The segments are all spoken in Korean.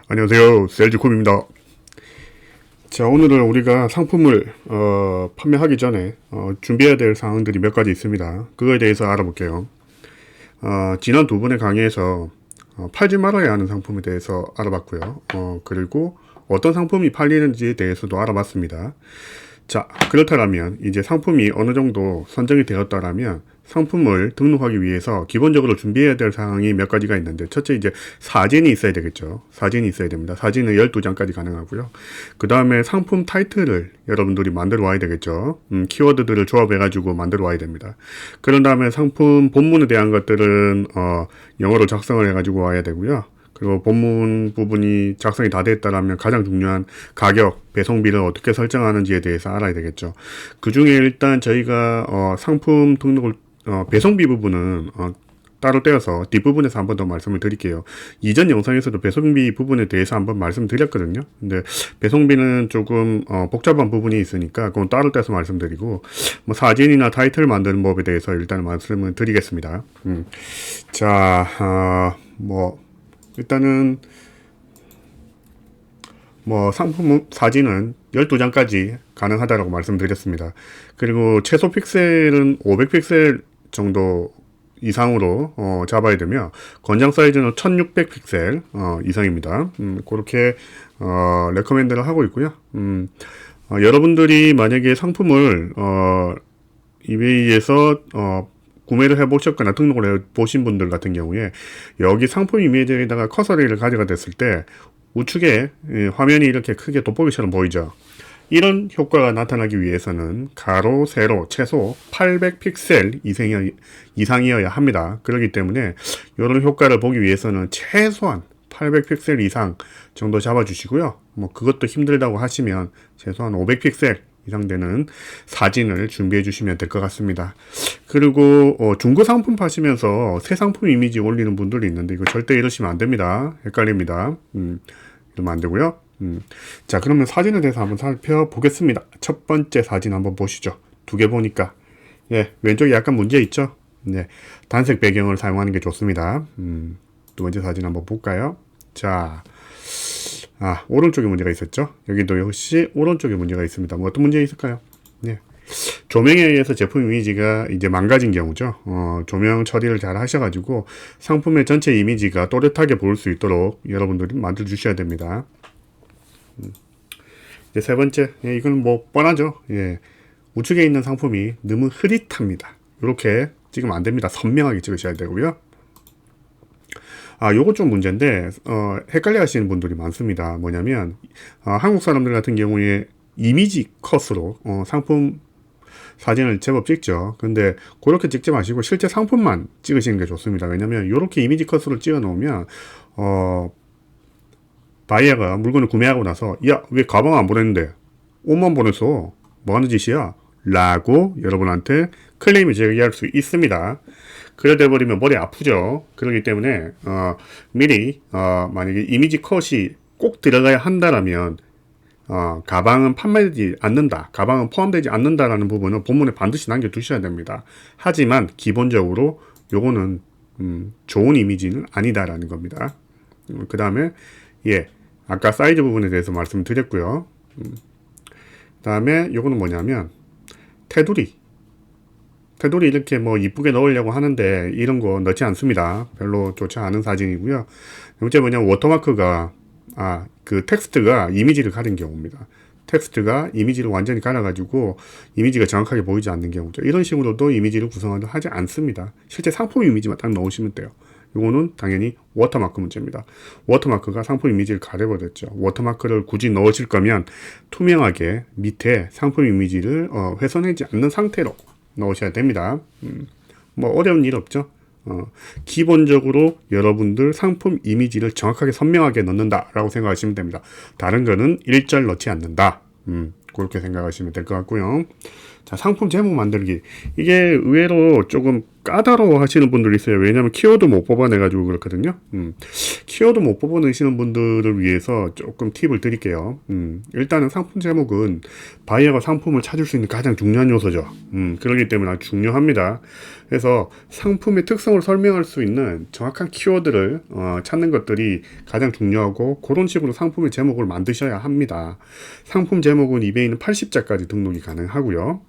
안녕하세요, 셀즈콤입니다. 자, 오늘은 우리가 상품을 판매하기 전에 준비해야 될 사항들이 몇 가지 있습니다. 그거에 대해서 알아볼게요. 지난 두 번의 강의에서 팔지 말아야 하는 상품에 대해서 알아봤고요. 그리고 어떤 상품이 팔리는지에 대해서도 알아봤습니다. 자, 그렇다면 이제 상품이 어느 정도 선정이 되었다라면 상품을 등록하기 위해서 기본적으로 준비해야 될 사항이 몇 가지가 있는데, 첫째 이제 사진이 있어야 되겠죠. 사진이 있어야 됩니다. 사진은 12장까지 가능하고요. 그 다음에 상품 타이틀을 여러분들이 만들어 와야 되겠죠. 키워드들을 조합해가지고 만들어 와야 됩니다. 그런 다음에 상품 본문에 대한 것들은 영어로 작성을 해가지고 와야 되고요. 그리고 본문 부분이 작성이 다 됐다라면 가장 중요한 가격, 배송비를 어떻게 설정하는지에 대해서 알아야 되겠죠. 그 중에 일단 저희가 상품 등록을 배송비 부분은 따로 떼어서 뒷부분에서 한 번 더 말씀을 드릴게요. 이전 영상에서도 배송비 부분에 대해서 한번 말씀드렸거든요. 근데 배송비는 조금 복잡한 부분이 있으니까 그건 따로 떼서 말씀드리고, 뭐 사진이나 타이틀 만드는 법에 대해서 일단 말씀을 드리겠습니다. 자, 일단은 상품 사진은 12장까지 가능하다라고 말씀드렸습니다. 그리고 최소 픽셀은 500픽셀 정도 이상으로 잡아야 되며, 권장 사이즈는 1600픽셀 이상입니다. 그렇게 레커멘드를 하고 있고요. 여러분들이 만약에 상품을 이베이에서 구매를 해보셨거나 등록을 해보신 분들 같은 경우에 여기 상품 이미지에다가 커서리를 가져가 됐을 때 우측에 화면이 이렇게 크게 돋보기처럼 보이죠. 이런 효과가 나타나기 위해서는 가로, 세로, 최소 800픽셀 이상이어야 합니다. 그렇기 때문에 이런 효과를 보기 위해서는 최소한 800픽셀 이상 정도 잡아주시고요. 그것도 힘들다고 하시면 최소한 500픽셀 이상 되는 사진을 준비해 주시면 될 것 같습니다. 그리고 중고 상품 파시면서 새 상품 이미지 올리는 분들이 있는데 이거 절대 이러시면 안 됩니다. 헷갈립니다. 이러면 안 되고요. 자, 그러면 사진에 대해서 한번 살펴보겠습니다. 첫 번째 사진 한번 보시죠. 두 개 보니까 왼쪽에 약간 문제 있죠. 단색 배경을 사용하는 게 좋습니다. 두 번째 사진 한번 볼까요? 자, 오른쪽에 문제가 있었죠. 여기도 역시 오른쪽에 문제가 있습니다. 어떤 문제가 있을까요? 조명에 의해서 제품 이미지가 이제 망가진 경우죠. 조명 처리를 잘 하셔가지고 상품의 전체 이미지가 또렷하게 보일 수 있도록 여러분들이 만들어 주셔야 됩니다. 이제 세 번째, 이건 뻔하죠. 우측에 있는 상품이 너무 흐릿합니다. 이렇게 찍으면 안 됩니다. 선명하게 찍으셔야 되고요. 요거 좀 문제인데, 헷갈려 하시는 분들이 많습니다. 뭐냐면, 한국 사람들 같은 경우에 이미지 컷으로, 상품 사진을 제법 찍죠. 근데, 그렇게 찍지 마시고, 실제 상품만 찍으시는 게 좋습니다. 왜냐면, 이렇게 이미지 컷으로 찍어 놓으면, 바이어가 물건을 구매하고 나서, 야, 왜 가방 안 보냈는데? 옷만 보냈어. 뭐 하는 짓이야? 라고 여러분한테 클레임을 제기할 수 있습니다. 그래 돼버리면 머리 아프죠. 그렇기 때문에 미리 만약에 이미지 컷이 꼭 들어가야 한다라면 가방은 판매되지 않는다, 가방은 포함되지 않는다라는 부분은 본문에 반드시 남겨두셔야 됩니다. 하지만 기본적으로 요거는 좋은 이미지는 아니다라는 겁니다. 그 다음에 아까 사이즈 부분에 대해서 말씀드렸고요. 그 다음에 요거는 뭐냐면 테두리 이렇게 이쁘게 넣으려고 하는데 이런 거 넣지 않습니다. 별로 좋지 않은 사진이고요. 문제 뭐냐면 워터마크가 그 텍스트가 이미지를 가린 경우입니다. 텍스트가 이미지를 완전히 가려가지고 이미지가 정확하게 보이지 않는 경우죠. 이런 식으로도 이미지를 구성하지 않습니다. 실제 상품 이미지만 딱 넣으시면 돼요. 이거는 당연히 워터마크 문제입니다. 워터마크가 상품 이미지를 가려버렸죠. 워터마크를 굳이 넣으실 거면 투명하게 밑에 상품 이미지를 훼손하지 않는 상태로 넣으셔야 됩니다. 어려운 일 없죠. 기본적으로 여러분들 상품 이미지를 정확하게 선명하게 넣는다라고 생각하시면 됩니다. 다른 거는 일절 넣지 않는다. 그렇게 생각하시면 될 것 같고요. 자, 상품 제목 만들기. 이게 의외로 조금 까다로워 하시는 분들이 있어요. 왜냐면 키워드 못 뽑아내가지고 그렇거든요. 키워드 못 뽑아내시는 분들을 위해서 조금 팁을 드릴게요. 일단은 상품 제목은 바이어가 상품을 찾을 수 있는 가장 중요한 요소죠. 그렇기 때문에 아주 중요합니다. 그래서 상품의 특성을 설명할 수 있는 정확한 키워드를 찾는 것들이 가장 중요하고, 그런 식으로 상품의 제목을 만드셔야 합니다. 상품 제목은 이베이는 80자까지 등록이 가능하고요.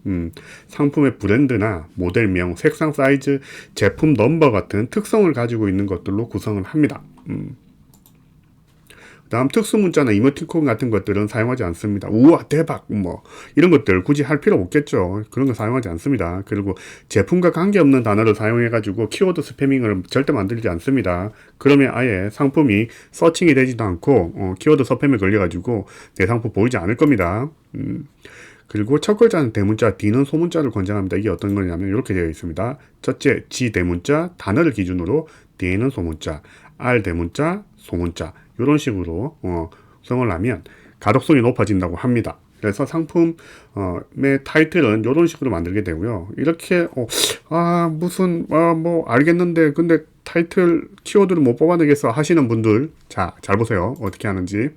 상품의 브랜드나 모델명, 색상, 사이즈, 제품 넘버 같은 특성을 가지고 있는 것들로 구성을 합니다. 다음 특수 문자나 이모티콘 같은 것들은 사용하지 않습니다. 우와 대박 뭐 이런 것들 굳이 할 필요 없겠죠. 그런 거 사용하지 않습니다. 그리고 제품과 관계없는 단어를 사용해 가지고 키워드 스패밍을 절대 만들지 않습니다. 그러면 아예 상품이 서칭이 되지도 않고 키워드 스팸에 걸려 가지고 내 상품 보이지 않을 겁니다. 그리고 첫 글자는 대문자, D는 소문자를 권장합니다. 이게 어떤 거냐면 이렇게 되어 있습니다. 첫째, G 대문자, 단어를 기준으로 D는 소문자, R 대문자, 소문자 이런 식으로 구성을 하면 가독성이 높아진다고 합니다. 그래서 상품의 타이틀은 이런 식으로 만들게 되고요. 이렇게 뭐 알겠는데 근데 타이틀 키워드를 못 뽑아내겠어 하시는 분들, 자, 잘 보세요. 어떻게 하는지.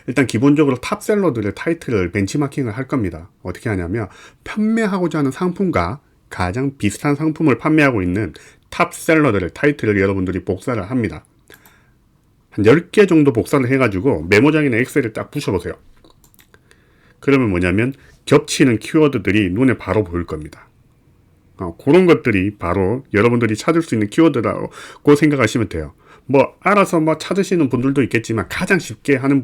일단 기본적으로 탑셀러들의 타이틀을 벤치마킹을 할 겁니다. 어떻게 하냐면 판매하고자 하는 상품과 가장 비슷한 상품을 판매하고 있는 탑셀러들의 타이틀을 여러분들이 복사를 합니다. 한 10개 정도 복사를 해가지고 메모장이나 엑셀에 딱 부셔보세요. 그러면 뭐냐면 겹치는 키워드들이 눈에 바로 보일 겁니다. 그런 것들이 바로 여러분들이 찾을 수 있는 키워드라고 생각하시면 돼요. 뭐 알아서 뭐 찾으시는 분들도 있겠지만 가장 쉽게 하는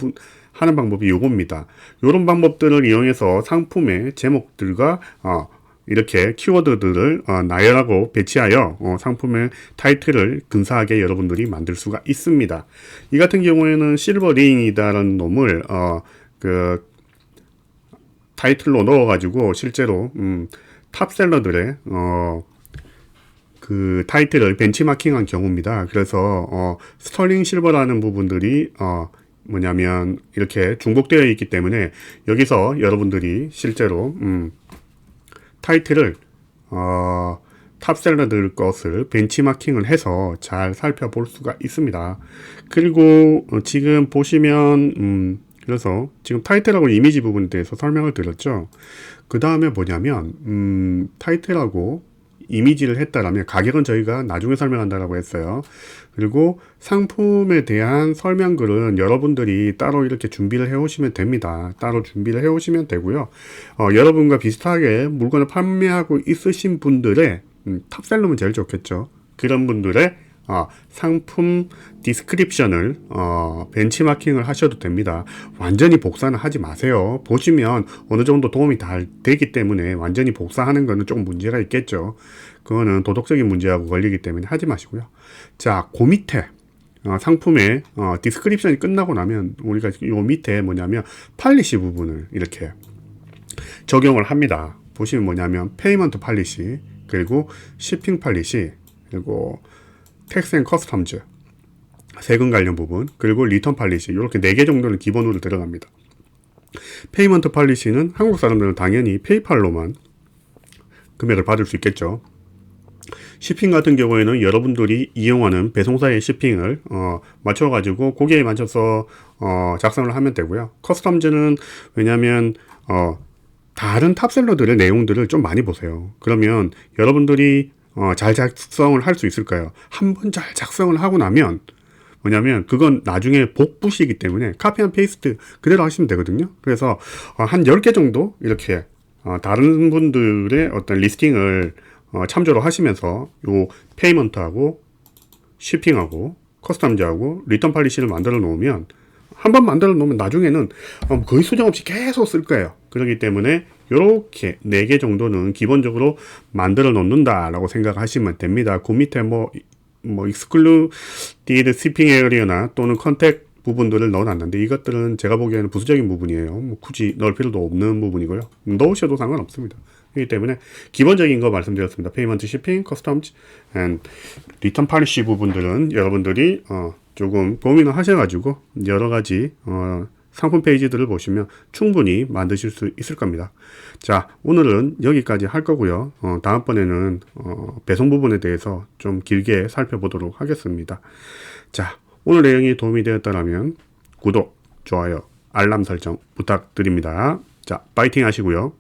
방법이 이겁니다. 이런 방법들을 이용해서 상품의 제목들과 이렇게 키워드들을 나열하고 배치하여 상품의 타이틀을 근사하게 여러분들이 만들 수가 있습니다. 이 같은 경우에는 실버링이다라는 놈을 그 타이틀로 넣어가지고 실제로 탑셀러들의 그 타이틀을 벤치마킹한 경우입니다. 그래서 스털링 실버라는 부분들이 뭐냐면 이렇게 중복되어 있기 때문에 여기서 여러분들이 실제로 타이틀을 탑셀러들 것을 벤치마킹을 해서 잘 살펴볼 수가 있습니다. 그리고 지금 보시면 그래서 지금 타이틀하고 이미지 부분에 대해서 설명을 드렸죠. 그 다음에 뭐냐면 타이틀하고 이미지를 했다라면 가격은 저희가 나중에 설명한다라고 했어요. 그리고 상품에 대한 설명글은 여러분들이 따로 이렇게 준비를 해 오시면 됩니다. 따로 준비를 해 오시면 되고요. 여러분과 비슷하게 물건을 판매하고 있으신 분들의 탑셀러면 제일 좋겠죠. 그런 분들의 상품 디스크립션을 벤치마킹을 하셔도 됩니다. 완전히 복사는 하지 마세요. 보시면 어느 정도 도움이 다 되기 때문에 완전히 복사하는 거는 조금 문제가 있겠죠. 그거는 도덕적인 문제하고 걸리기 때문에 하지 마시고요. 자, 그 밑에 상품의 디스크립션이 끝나고 나면 우리가 요 밑에 뭐냐면 팔리시 부분을 이렇게 적용을 합니다. 보시면 뭐냐면 페이먼트 팔리시, 그리고 shipping 팔리시, 그리고 텍스 앤 커스텀즈, 세금 관련 부분, 그리고 리턴 팔리시, 이렇게 4개 정도는 기본으로 들어갑니다. 페이먼트 팔리시는 한국 사람들은 당연히 페이팔로만 금액을 받을 수 있겠죠. shipping 같은 경우에는 여러분들이 이용하는 배송사의 shipping을 맞춰가지고 거기에 맞춰서 작성을 하면 되고요. 커스텀즈는 왜냐하면 다른 탑셀러들의 내용들을 좀 많이 보세요. 그러면 여러분들이 잘 작성을 할 수 있을까요? 한번 잘 작성을 하고 나면 뭐냐면 그건 나중에 복붙이기 때문에 카피 앤 페이스트 그대로 하시면 되거든요. 그래서 한 10개 정도 이렇게 다른 분들의 어떤 리스팅을 참조로 하시면서 요 페이먼트하고 shipping하고 커스텀즈하고 리턴 팔리시를 만들어 놓으면, 한 번 만들어 놓으면 나중에는 거의 수정 없이 계속 쓸 거예요. 그렇기 때문에 이렇게 4개 정도는 기본적으로 만들어 놓는다라고 생각하시면 됩니다. 그 밑에 뭐 excluded shipping area나 또는 contact 부분들을 넣어놨는데 이것들은 제가 보기에는 부수적인 부분이에요. 뭐 굳이 넣을 필요도 없는 부분이고요. 넣으셔도 상관없습니다. 그렇기 때문에 기본적인 거 말씀드렸습니다. 페이먼트, shipping, customs, and return policy 부분들은 여러분들이 조금 고민을 하셔가지고 여러 가지 상품 페이지들을 보시면 충분히 만드실 수 있을 겁니다. 자, 오늘은 여기까지 할 거고요. 다음번에는 배송 부분에 대해서 좀 길게 살펴보도록 하겠습니다. 자, 오늘 내용이 도움이 되었다면 구독, 좋아요, 알람 설정 부탁드립니다. 자, 파이팅 하시고요.